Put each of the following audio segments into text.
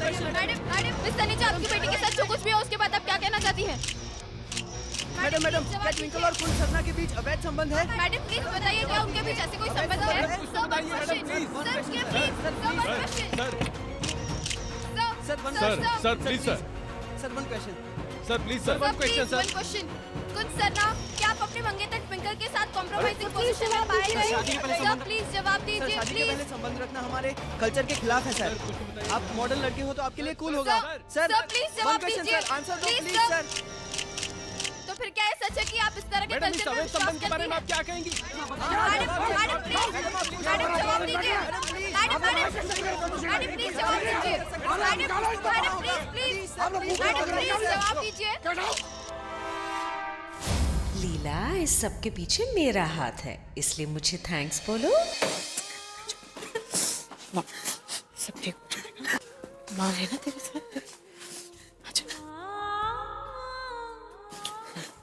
Madam miss तनीजा आपकी बेटी के साथ जो कुछ भी है उसके बाद आप क्या कहना चाहती हैं? मैडम क्या ट्विंकल और कुंज सरना के बीच अवैध संबंध है? मैडम प्लीज बताइए क्या उनके बीच ऐसे कोई संबंध है? Sir please sir one question. Sir please sir one question sir. Kunj Sarna, क्या आप अपने मंगेतर ट्विंकल के साथ कॉम्प्रोमाइजिंग पोजीशन में पाए गए? सर प्लीज जवाब दीजिए शादी के प्लीज। पहले संबंध रखना हमारे कल्चर के खिलाफ है सर। आप मॉडर्न लड़के हो तो आपके लिए कूल होगा। सर प्लीज जवाब क्वेश्चन दीजिए सर, आंसर दो प्लीज प्लीज सर। तो फिर क्या है सच है कि आप इस तरह के कल्चर में संबंध के बारे में आप क्या कहेंगी? मैडम प्लीज मैडम जवाब दीजिए। मैडम प्लीज जवाब दीजिए। मैडम प्लीज जवाब दीजिए। लीला, इस सब के पीछे मेरा हाथ है, इसलिए मुझे थैंक्स बोलो। सब ठीक हो जाएगा, माँ है ना तेरे साथ। अच्छा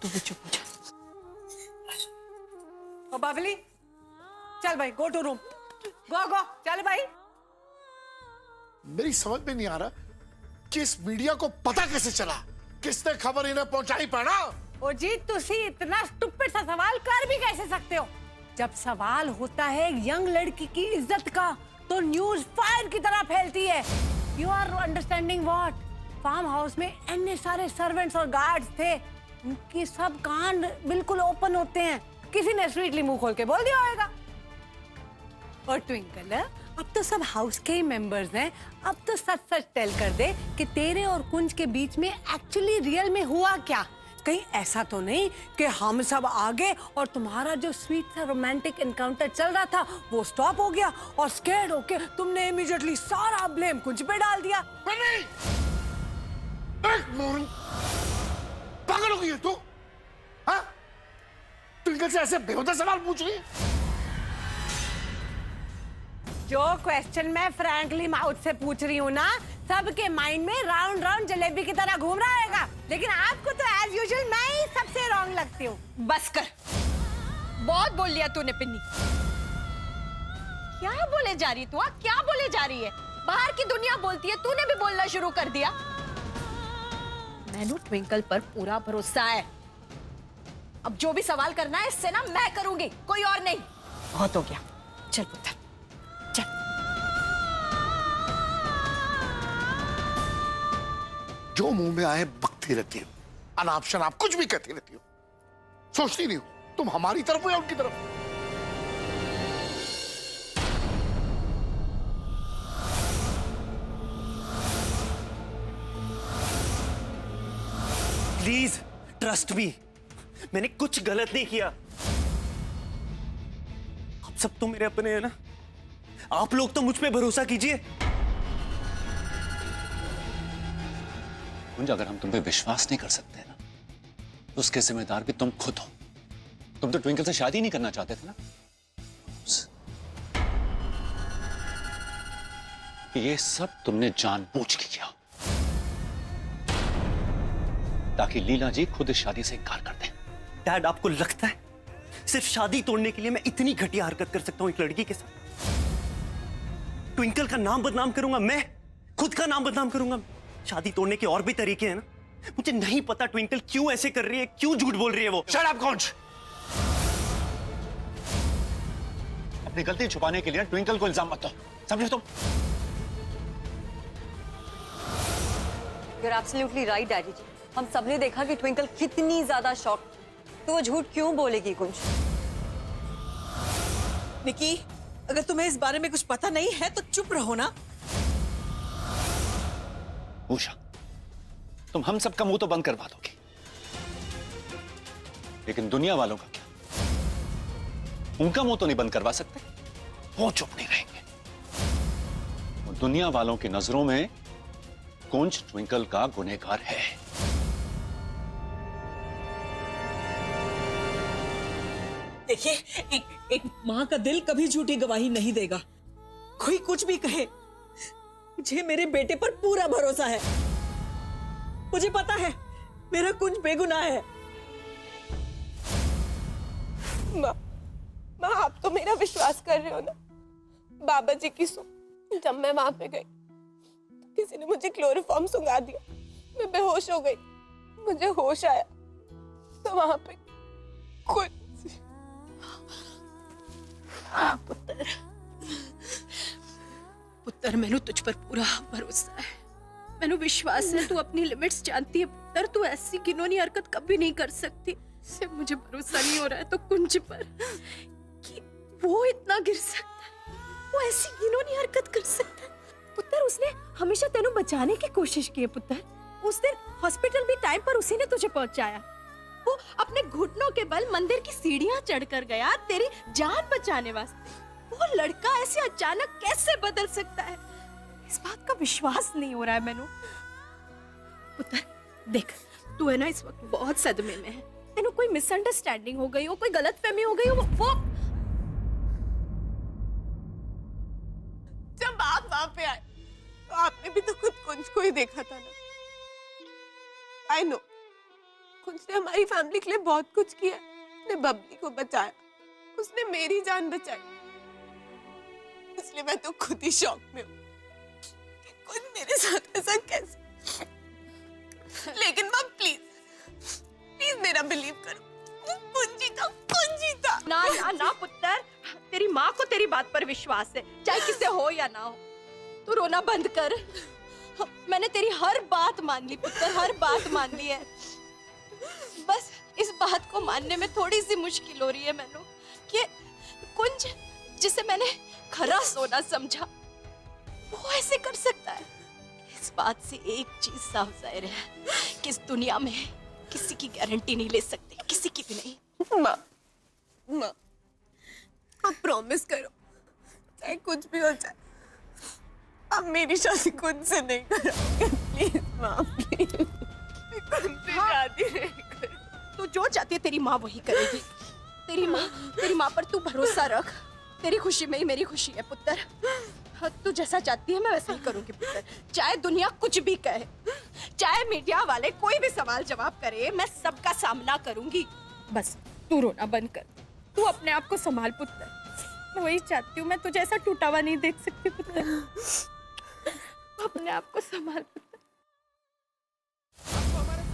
तू भी चुप हो जा। ओ बाबली, चल भाई, गो टू रूम, गो चल भाई। मेरी समझ में नहीं आ रहा कि इस मीडिया को पता कैसे चला, किसने खबर इन्हें पहुंचाई पड़ा। ओ जी, तुसी इतना स्टूपिड सा सवाल कर भी कैसे सकते हो? जब सवाल होता है एक यंग लड़की की इज्जत का, तो न्यूज फायर की तरह फैलती है। You are understanding what? Farm house में इतने सारे सर्वेंट्स और गार्ड्स थे, उनकी सब कान बिल्कुल ओपन होते हैं। किसी ने स्वीटली मुंह खोल के बोल दिया होगा। और ट्विंकल, अब तो सब हाउस के ही मेंबर्स हैं, अब तो सच सच टेल कर दे कि तेरे और कुंज के बीच में एक्चुअली रियल में हुआ क्या। कहीं ऐसा तो नहीं कि हम सब आगे और तुम्हारा जो स्वीट सा रोमांटिक एनकाउंटर चल रहा था वो स्टॉप हो गया और स्कैर्ड होके तुमने इमीडिएटली सारा ब्लेम कुंज पे डाल दिया। पागल हो गई है तू? हाँ? ट्विंकल से ऐसे बेहुदा सवाल पूछ रही है? जो क्वेश्चन मैं फ्रैंकली माउथ से पूछ रही हूँ ना, सबके माइंड में राउंड राउंड जलेबी की तरह घूम रहा है, लेकिन आपको तो एज यूजुअल मैं ही सबसे रॉन्ग लगती हूँ। बस कर, बहुत बोल लिया तूने पिन्नी। क्या बोले जा रही तू? क्या बोले जा रही है? बाहर की दुनिया बोलती है, तूने भी बोलना शुरू कर दिया। मैंने ट्विंकल पर पूरा भरोसा है। अब जो भी सवाल करना है इससे ना मैं करूंगी, कोई और नहीं। बहुत हो गया, चल पुत्र चल। जो मुंह में आए बकती रहती हो, अनाप शनाप कुछ भी कहती रहती हो, सोचती नहीं हो तुम हमारी तरफ हो या उनकी तरफ। प्लीज ट्रस्ट मी, मैंने कुछ गलत नहीं किया। आप सब तो मेरे अपने हैं ना, आप लोग तो मुझ पे भरोसा कीजिए। कुंज, अगर हम तुम पे विश्वास नहीं कर सकते ना, तो उसके जिम्मेदार भी तुम खुद हो। तुम तो ट्विंकल से शादी नहीं करना चाहते थे ना। ये सब तुमने जानबूझ के किया ताकि लीला जी खुद इस शादी से इनकार कर दें। डैड, आपको लगता है सिर्फ शादी तोड़ने के लिए मैं इतनी घटिया हरकत कर सकता हूं एक लड़की के साथ? ट्विंकल का नाम बदनाम करूंगा, मैं खुद का नाम बदनाम करूंगा। शादी तोड़ने के और भी तरीके हैं ना। मुझे नहीं पता ट्विंकल क्यों ऐसे कर रही है, क्यों झूठ बोल रही है वो। शट अप कुंज। अपनी गलती छुपाने के लिए ट्विंकल को इल्जाम मत दो, समझे तुम? You're absolutely right, डैडी जी। हम सबने देखा कि ट्विंकल कितनी ज्यादा शॉक, तो वो झूठ क्यों बोलेगी कुंज? निकी, अगर तुम्हें इस बारे में कुछ पता नहीं है तो चुप रहो ना। उषा, तुम हम सबका मुंह तो बंद करवा दोगी, लेकिन दुनिया वालों का क्या? उनका मुंह तो नहीं बंद करवा सकते, वो चुप नहीं रहेंगे। और दुनिया वालों की नजरों में कुंज ट्विंकल का गुनहगार है। देखिए, एक माँ का दिल कभी झूठी गवाही नहीं देगा। कोई कुछ भी कहे, मुझे मेरे बेटे पर पूरा भरोसा है। मुझे पता है मेरा कुंज बेगुनाह है। माँ आप तो मेरा विश्वास कर रहे हो ना? बाबा जी की सुन, जब मैं वहां पे गई किसी ने मुझे क्लोरोफॉर्म सुंघा दिया, मैं बेहोश हो गई। मुझे होश आया तो वहां पे पुत्र पुत्र मैनू तुझ पर पूरा भरोसा है, मैनू विश्वास है तू अपनी लिमिट्स जानती है पुत्र। तू ऐसी घिनौनी हरकत कभी नहीं कर सकती। सिर्फ मुझे भरोसा नहीं हो रहा है तो कुंज पर कि वो इतना गिर सकता है, वो ऐसी घिनौनी हरकत कर सकता है। पुत्र उसने हमेशा तेनू बचाने की कोशिश की है पुत्र। उस दिन हॉस्पिटल भी टाइम पर उसी ने तुझे पहुंचाया। वो अपने घुटनों के बल मंदिर की सीढ़ियां चढ़कर गया तेरी जान बचाने वास्ते। वो लड़का ऐसे अचानक कैसे बदल सकता है, इस बात का विश्वास नहीं हो रहा है मैनू। पुत्र देख, तू है ना इस वक्त बहुत सदमे में है। तेनू कोई मिसअंडरस्टैंडिंग हो गई हो, कोई गलतफहमी हो गई हो। वो जब आप वहां पे आए तो आपने भी तो खुद कुंज को ही देखा था ना। आई नो कुंज ने हमारी फैमिली के लिए बहुत कुछ किया, उसने बबली को बचाया, उसने मेरी जान बचाई, इसलिए मैं तो खुद ही शॉक में हूँ कि कुंज मेरे साथ ऐसा कैसे। लेकिन माँ प्लीज प्लीज मेरा बिलीव करो, वो कुंज ही था। ना ना ना पुत्र, तेरी माँ को तेरी बात पर विश्वास है, चाहे किसे हो या ना हो। तू रोना बंद कर। मैंने तेरी हर बात मान ली पुत्र, हर बात मान ली है। बस इस बात को मानने में थोड़ी सी मुश्किल हो रही है मैनू कि कुंज जिसे मैंने खरा सोना समझा वो ऐसे कर सकता है। इस बात से एक चीज साफ जाहिर है कि इस दुनिया में किसी की गारंटी नहीं ले सकते, किसी की भी नहीं। माँ आप प्रॉमिस करो, चाहे कुछ भी हो जाए आप मेरी शादी कुंज से नहीं करोगे। प्लीज माँ प्लीज, कुंज से शादी नहीं करो। तू जो चाहती है तेरी माँ वही करेगी। तेरी माँ पर तू भरोसा रख। तेरी खुशी में ही मेरी खुशी है पुत्र। तू जैसा चाहती है मैं वैसा ही करूंगी पुत्र। चाहे दुनिया कुछ भी कहे, चाहे मीडिया वाले कोई भी सवाल जवाब करे, मैं सबका सामना करूंगी। बस तू रोना बंद कर, तू अपने आप को संभाल पुत्र। मैं वही चाहती हूँ, मैं तुझे ऐसा टूटा हुआ नहीं देख सकती पुत्र। अपने आप को संभाल पुत्र।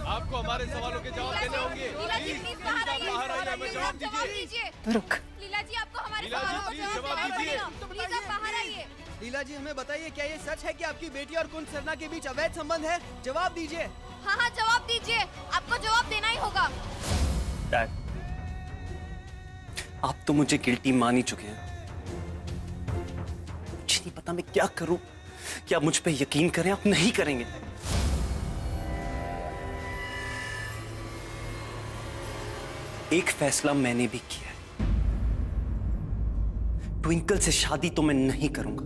आपको हमारे सवालों के जवाब देने होंगे। लीला जी प्लीज बाहर आइए, हमें जवाब दीजिए। दीजिए। रुक। लीला जी आपको हमारे लीला जी, सवालों प्लीज का जवाब जवाब दीजिए। देना। प्लीज आप बाहर आइए। लीला जी हमें बताइए, क्या ये सच है कि आपकी बेटी और कुंज सरना के बीच अवैध संबंध है? जवाब दीजिए। हाँ हाँ जवाब दीजिए, आपको जवाब देना ही होगा। डैड, आप तो मुझे गिल्टी मान ही चुके हैं। मुझे नहीं पता मैं क्या करूं। क्या आप मुझ पे यकीन करें, आप नहीं करेंगे। एक फैसला मैंने भी किया है, ट्विंकल से शादी तो मैं नहीं करूंगा।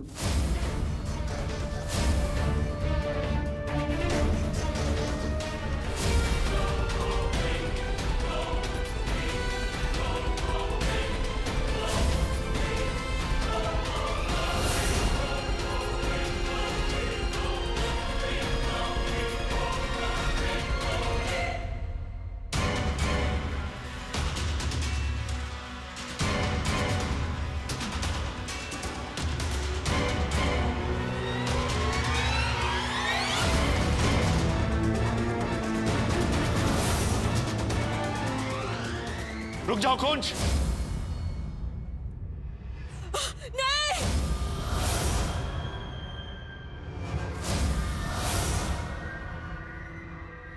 रुक जाओ कुंज।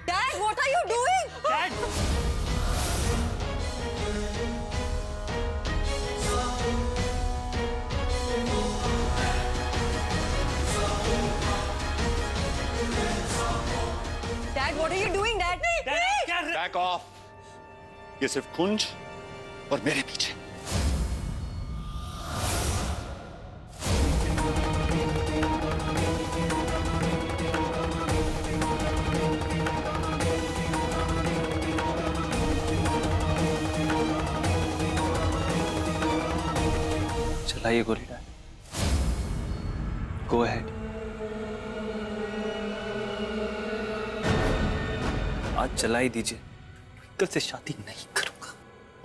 Dad, what are you doing? Dad, Dad, what are you doing, Dad? क्या बैक ऑफ। ये सिर्फ कुंज और मेरे पीछे। चलाइए गोली डैड, गो अहेड। आज चला ही दीजिए, ट्विंकल से शादी नहीं करूंगा।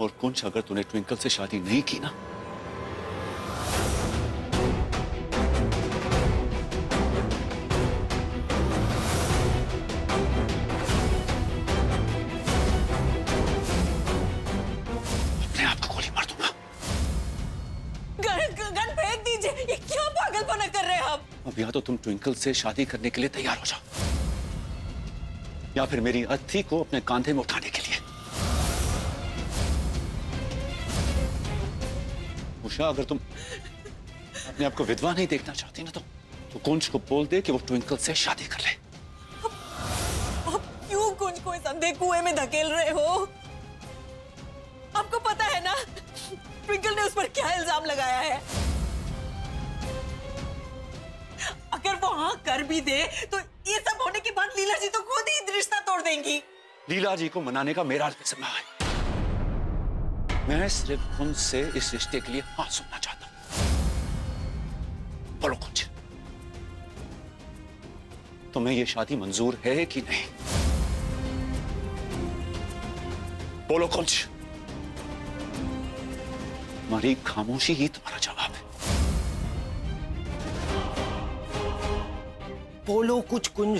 और कुंज, अगर तूने ट्विंकल से शादी नहीं की ना, या तो तुम ट्विंकल से शादी करने के लिए तैयार हो जाओ, या फिर मेरी अर्थी को अपने कांधे में उठाने के लिए। उषा, अगर तुम अपने आप को विधवा नहीं देखना चाहती ना, तो कुंज को बोल दे कि वो ट्विंकल से शादी कर ले। आप क्यों कुंज को इस अंधे कुएं में धकेल रहे हो? आपको पता है ना ट्विंकल ने उस पर क्या इल्जाम लगाया है? अगर वो हाँ कर भी दे तो ये सब होने के बाद लीला जी तो खुद ही रिश्ता तोड़ देंगी। लीला जी को मनाने का मेरा जिम्मा है। मैं सिर्फ उनसे इस रिश्ते के लिए हाँ सुनना चाहता हूं। बोलो कुंज, तुम्हें ये शादी मंजूर है कि नहीं? बोलो कुंज। तुम्हारी खामोशी ही तुम्हारा जवाब है। बोलो कुछ कुंज।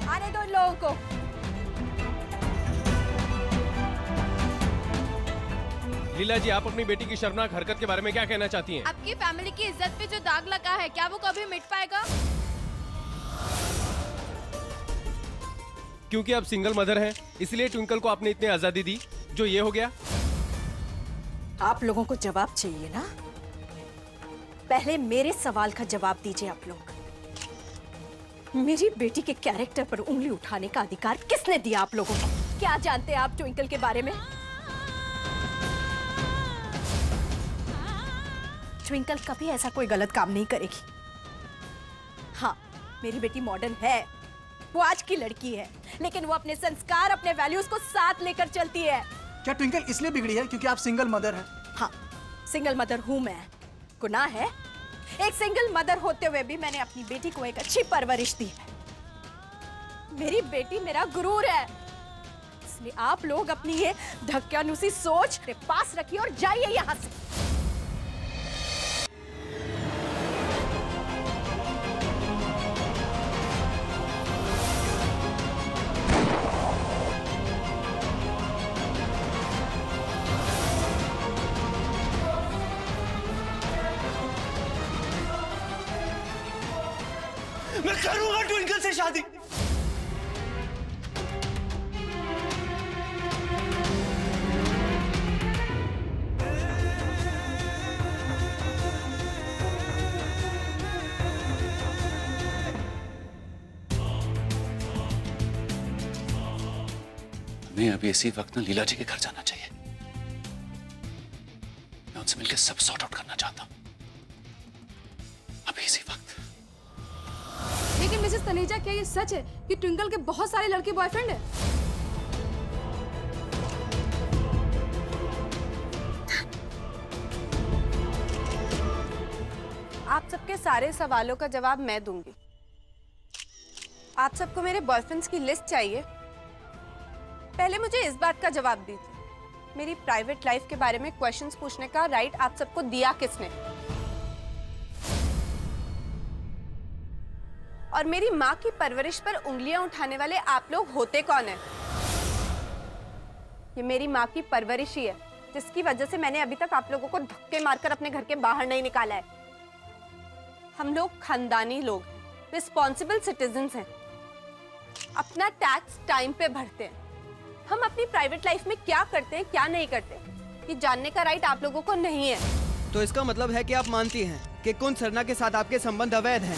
आने दो इन लोगों को। लीला जी, आप अपनी बेटी की शर्मनाक हरकत के बारे में क्या कहना चाहती हैं? आपकी फैमिली की इज्जत पे जो दाग लगा है, क्या वो कभी मिट पाएगा? क्योंकि आप सिंगल मदर हैं, इसलिए ट्विंकल को आपने इतनी आजादी दी, जो ये हो गया। आप लोगों को जवाब चाहिए ना? पहले मेरे सवाल का जवाब दीजिए आप लोग। मेरी बेटी के कैरेक्टर पर उंगली उठाने का अधिकार किसने दिया आप लोगों को? क्या जानते हैं आप ट्विंकल के बारे में? ट्विंकल कभी ऐसा कोई गलत काम नहीं करेगी। हाँ, मेरी बेटी मॉडर्न है, वो आज की लड़की है, लेकिन वो अपने संस्कार, अपने वैल्यूज को साथ लेकर चलती है। क्या ट्विंकल इसलिए बिगड़ी है क्योंकि आप सिंगल मदर हैं? हाँ, सिंगल मदर हूं मैं। गुनाह है? एक सिंगल मदर होते हुए भी मैंने अपनी बेटी को एक अच्छी परवरिश दी है। मेरी बेटी मेरा गुरूर है, इसलिए आप लोग अपनी ये धक्यानुसी सोच के पास रखिए और जाइए यहाँ से। मैं करूंगा ट्विंकल से शादी। हमें अभी इसी वक्त ना लीला जी के घर जाना चाहिए। मैं उनसे मिलकर सब सॉर्ट आउट करना चाहता हूं, अभी इसी वक्त। लेकिन मिसेस तनेजा, क्या ये सच है कि ट्विंकल के बहुत सारे लड़के बॉयफ्रेंड हैं? आप सबके सारे सवालों का जवाब मैं दूंगी। आप सबको मेरे बॉयफ्रेंड्स की लिस्ट चाहिए। पहले मुझे इस बात का जवाब दीजिए, मेरी प्राइवेट लाइफ के बारे में क्वेश्चंस पूछने का राइट आप सबको दिया किसने? और मेरी माँ की परवरिश पर उंगलियां उठाने वाले आप लोग होते कौन है? ये मेरी माँ की परवरिश ही है जिसकी वजह से मैंने अभी तक आप लोगों को धक्के मारकर अपने घर के बाहर नहीं निकाला है। हम लोग खानदानी लोग हैं, रिस्पॉन्सिबल सिटीजन्स हैं, अपना टैक्स टाइम पे भरते हैं। हम अपनी प्राइवेट लाइफ में क्या करते हैं, क्या नहीं करते, ये जानने का राइट आप लोगों को नहीं है। तो इसका मतलब है कि आप मानती हैं कि कुंज सरना के साथ आपके संबंध अवैध हैं?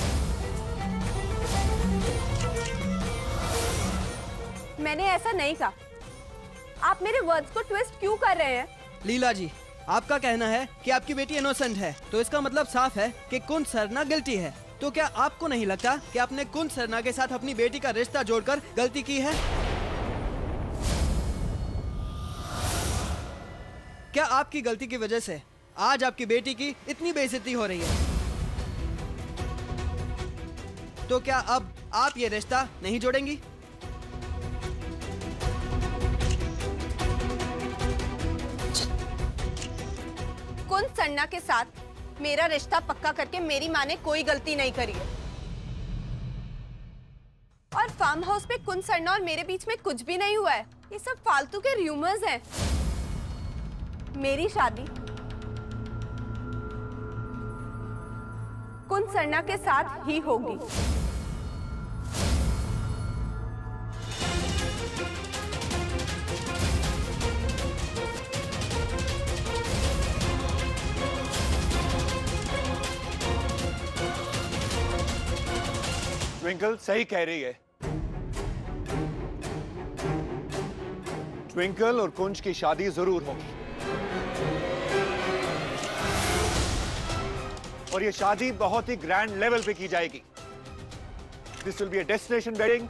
मैंने ऐसा नहीं कहा। आप मेरे वर्ड्स को ट्विस्ट क्यों कर रहे हैं? लीला जी, आपका कहना है कि आपकी बेटी इनोसेंट है, तो इसका मतलब साफ है कि कुंज सरना गिल्टी है। तो क्या आपको नहीं लगता कि आपने कुंज सरना के साथ अपनी बेटी का रिश्ता जोड़कर गलती की है? क्या आपकी गलती की वजह से आज आपकी बेटी की इतनी बेइज्जती हो रही है? तो क्या अब आप ये रिश्ता नहीं जोड़ेंगी? कुंज सरना के साथ मेरा रिश्ता पक्का करके मेरी माँ ने कोई गलती नहीं करी है। और फार्म हाउस पे कुंज सरना और मेरे बीच में कुछ भी नहीं हुआ है। ये सब फालतू के र्यूमर्स हैं। मेरी शादी कुंज सरना के साथ ही होगी। ट्विंकल सही कह रही है। ट्विंकल और कुंज की शादी जरूर होगी, और ये शादी बहुत ही ग्रैंड लेवल पे की जाएगी। This will be a destination wedding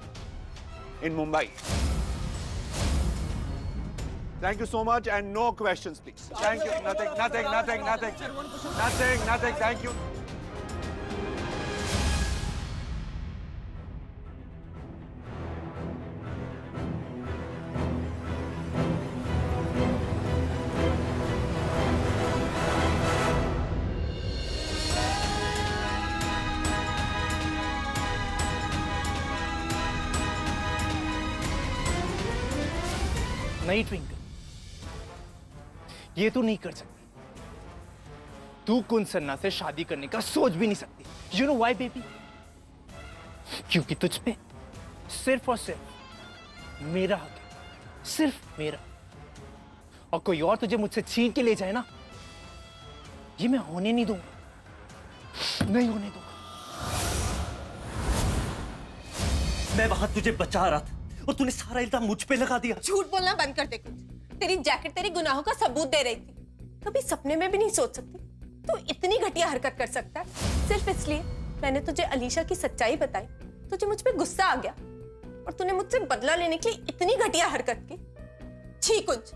in Mumbai. Thank you so much and no questions, please. Thank you. Nothing. Thank you. नहीं ट्विंकल, ये तू नहीं कर सकती। तू कुंज सरना से शादी करने का सोच भी नहीं सकती। You know why baby? क्योंकि तुझ पे सिर्फ और सिर्फ मेरा हक है, सिर्फ मेरा। और कोई और तुझे मुझसे छीन के ले जाए ना, ये मैं होने नहीं दूंगा, नहीं होने दूंगा। मैं वहां तुझे बचा रहा था और तूने सारा इल्जाम मुझ पे लगा दिया। झूठ बोलना बंद कर दे कुंज। तेरी जैकेट तेरी गुनाहों का सबूत दे रही थी। कभी सपने में भी नहीं सोच सकती तू इतनी घटिया हरकत कर सकता है। सिर्फ इसलिए मैंने तुझे अलीशा की सच्चाई बताई, तुझे मुझ पे गुस्सा आ गया और तूने मुझसे बदला लेने के लिए इतनी घटिया हरकत की। छी कुंज।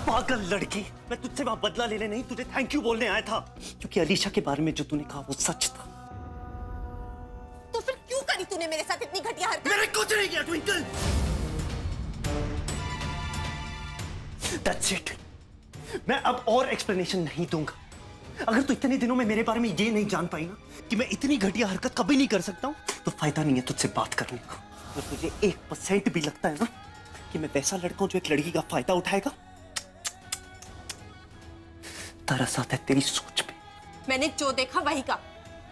पागल लड़की, मैं तुझसे वहां बदला लेने नहीं, तुझे थैंक यू बोलने आया था। क्योंकि अलीशा के बारे में जो तूने कहा वो सच था। तो फिर क्यों करी तूने मेरे साथ इतनी घटिया हरकत? मेरे कुछ नहीं किया ट्विंकल। That's it. मैं अब और एक्सप्लेनेशन नहीं दूंगा। अगर तू इतने दिनों में मेरे बारे में ये नहीं जान पाई ना कि मैं इतनी घटिया हरकत कभी नहीं कर सकता हूं, तो फायदा नहीं है तुझसे बात करने का। अगर तुझे 1% भी लगता है ना कि मैं वैसा लड़का हूं जो एक लड़की का फायदा उठाएगा, तरस आता है तेरी सोच पे। मैंने जो देखा वही का।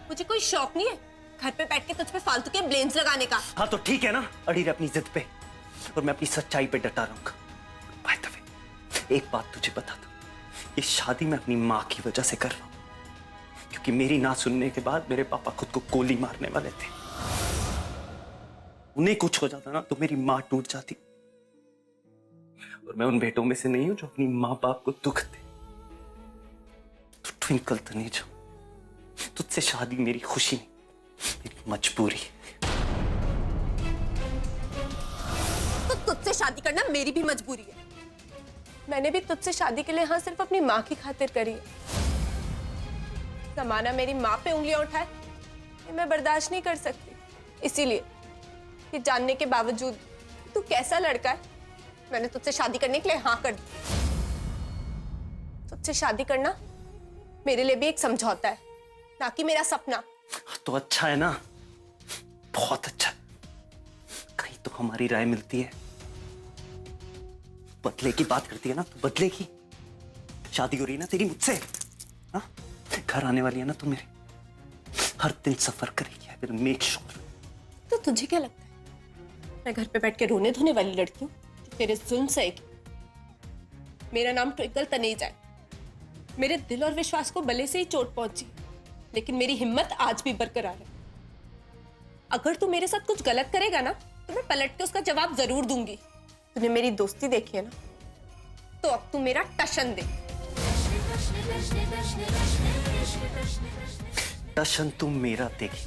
मुझे कोई शौक नहीं है घर पे बैठ के तुझ पे फालतू के ब्लेम्स लगाने का। हाँ तो ठीक है ना, अड़ी रह अपनी जिद पे और मैं अपनी सच्चाई पे डटा रहूंगा। बाय द वे, एक बात तुझे बता दूं, ये शादी मैं अपनी माँ की वजह से कर रहा हूं, क्योंकि मेरी ना सुनने के बाद मेरे पापा खुद को गोली मारने वाले थे। उन्हें कुछ हो जाता ना तो मेरी माँ टूट जाती, और मैं उन बेटों में से नहीं हूं जो अपनी माँ बाप को दुख दे। तो ट्विंकल तनेजा, तुझसे शादी मेरी खुशी नहीं, मेरी मजबूरी है। तो तुझसे शादी करना मेरी भी मजबूरी है। मैंने भी तुझसे शादी के लिए हाँ सिर्फ अपनी माँ की खातिर करी है। जमाना मेरी माँ पे उंगलियां उठाए ये मैं बर्दाश्त नहीं कर सकती। इसीलिए ये जानने के बावजूद तू कैसा लड़का है, मैंने तुझसे शादी करने के लिए हाँ कर दी। तुझसे शादी करना मेरे लिए भी एक समझौता है, ना कि मेरा सपना। तो अच्छा है ना, बहुत अच्छा। कहीं तो हमारी राय मिलती है। बदले की बात करती है ना तो बदले की। शादी हो रही है ना तेरी मुझसे, हाँ? घर आने वाली है ना तू मेरे, हर दिन सफर करेगी। I will make sure. तो तुझे क्या लगता है मैं घर पे बैठ के रोने धोने वाली लड़की हूँ जो तेरे जुल्म सहेगी? मेरा नाम ट्विंकल तनेजा है। मेरे दिल और विश्वास को भले से ही चोट पहुंची, लेकिन मेरी हिम्मत आज भी बरकरार है। अगर तू मेरे साथ कुछ गलत करेगा ना तो मैं पलट के उसका जवाब जरूर दूंगी। तूने मेरी दोस्ती देखी है ना, तो अब तू मेरा टशन दे। टशन तू मेरा देगी।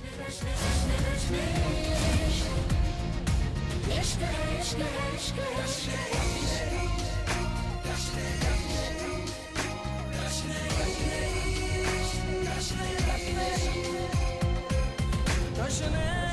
टशन